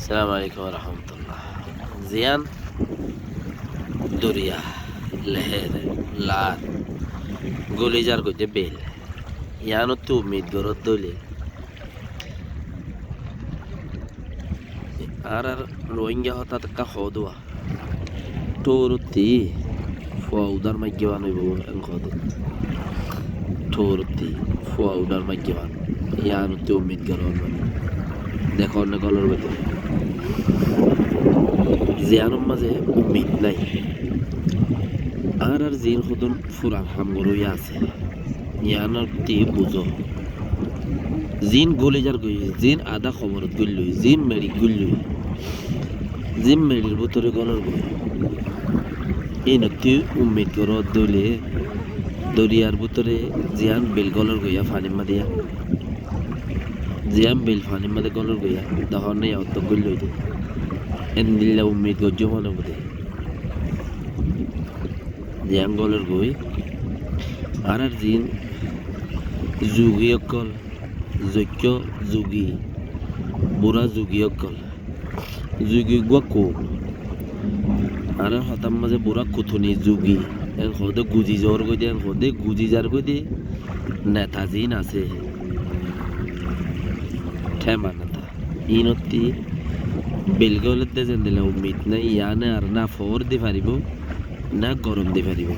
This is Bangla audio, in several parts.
السلام عليكم ورحمة الله. زيان দরিয়া লেহের লার গলিজার গজে বেল ইয়ানো তো উম্মিদ গরত দইলে আর রোহিঙ্গা হতা কা হদুয়া টোরতি ফৌদার মাইগেবান হইব এনখদ টোরতি ফৌদার মাইগেবান ইয়ানো তো উম্মিদ গরত দেখো না গলর ভিতরে জিয়ানোর মাঝে উম্মিদ নাই আর জিন খুদন ফুরান হামগরইয়া আছে ইয়ানোর তি বুঝো জিন গলিজার গই জিন আদা খবরত গইল জিন মেরি গইল জিন মেরির ভিতরে গলর গই এই নতি উম্মিদ গরত দইলে দরিয়ার ভিতরে জিয়ান bell গলর গইয়া funny Madiya জিয়াম bell funny মাদে গলর গইয়া দহন নাই অত গইল হইতে এন্দিল্লা উম্মিদ গজ্জো মনে বুঝে জিয়াম গলর গই আর জিন যুগী অকল যজ্ঞ যুগী বুড়া যুগী অকল যুগী গুয়া কোন আর হতাম মাঝে বুড়া কুথুনি যুগী এন হদে গুজি জ্বর গই দে হদে গুজি যার গই দে নেতা জিন আছে ঠেমা নেতা ইনতি বেলগলের দেশে দিলে উম্মিদ নাই ইয়ানে আর না ফোর দি পারিব না গরম দি পারিব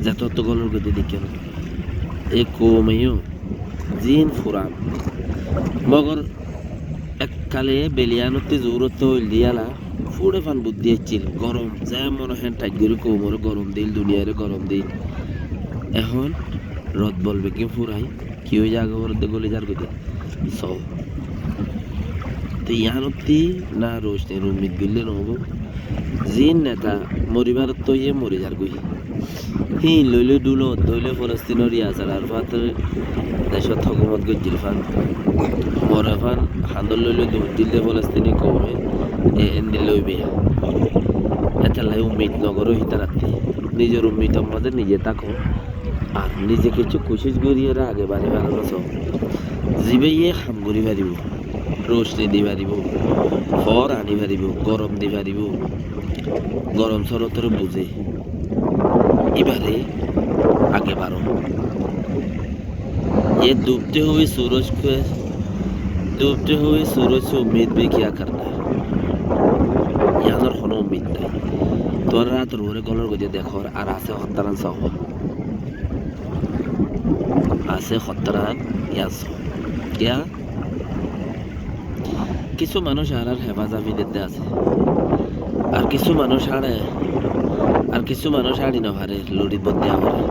যত তো গলর গতি দেখেন এ কমেও জিন ফুরান মগর এককালে বেলিয়ানতে জোরত হইল দিয়ালা ফুড়ে ফান বুদ্ধি হচ্ছিল গরম যেমন হেন টাইট করে কোমর গরম দিল দুনিয়ারে গরম দিল এখন রদ বলবে কি ফুরাই কি হয়ে যাগে বলতে গলে যার গতি সব তো ইয়ানতি না রোশনের উম্মিদ গিললে নহব জিন নেতা মরিবার তো ইয়ে মরে যার গই হি লইলে ডুলো দইলে ফলস্তিনের ইয়াসার আর ফাতের দেশত হকুমত গজ্জিল ফান মরে ফান হান্দর লইলে দুধ দিলে ফলস্তিনি কমে এন দিলে ওই বেয়া এতালাই উম্মিদ নগর হিতা রাখতে নিজের উম্মিদ আমাদের নিজে থাকো আর নিজে কিছু কোশিশ করিয়ে আগে বাড়ি বাড়ানো সব জিবে ইয়ে খাম করি পারিব রোশনি দি পারিব ফর আনি পারিব গরম দি পারিব গরম সরতর বুঝে এবারে আগে বাড়ো ये डूबते हुए सूरज से उम्मीद भी क्या करना है यहाँ কোনো उम्मीद নাই তোর রাত রোরে গলর গজে দেখো আর আছে হত্তারান সহ আছে হত্তারান ইয়াস কিয়া কিছু মানুষ আর হেফাজতি দিতে আছে আর কিছু মানুষ আড়ি নহারে লড়ি বদে করে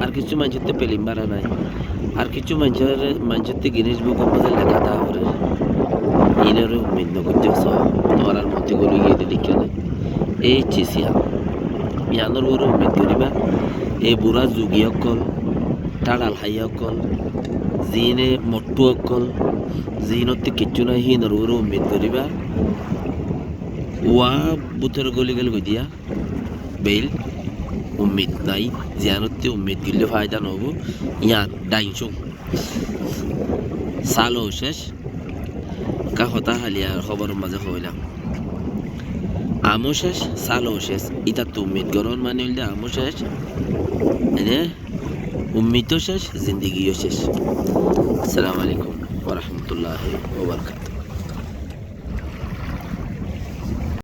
আর কিছু মানুষতে পেলিম বাড়া নাই আর কিছু মানুষতে গিনিস বুক মাঝে লেখা দেওয়া করে ইনারে উম্মিদ নগরতে তোমার আর মধ্যে গলি গিয়ে লিখে না এই চিসিয়া ইয়ানোর ওর উম্মিদ করিবা এই বুড়া যুগী অকল টাড়াল হাই অকল জিনে মট্টু অকল জিনতে কিচ্ছু নাই হিনর ওর উম্মিদ করিবা ওয়া বুথের গলি গেল গই দিয়া বেল উম্মিদ নাই জিয়ানতে উম্মিদ গিলে ফায়দা নহব ইয়ান ডাইনসুং সালো শেষ কা হতা হালিয়া খবর মাঝে হইলাম আমো শেষ সালো শেষ ইটা তো উম্মিদ গরন মানে হইলে আমো শেষ এনে উম্মিদও শেষ জিন্দিগিও শেষ আসসালামু আলাইকুম ওয়া রাহমাতুল্লাহি ওয়া বারাকাতুহু।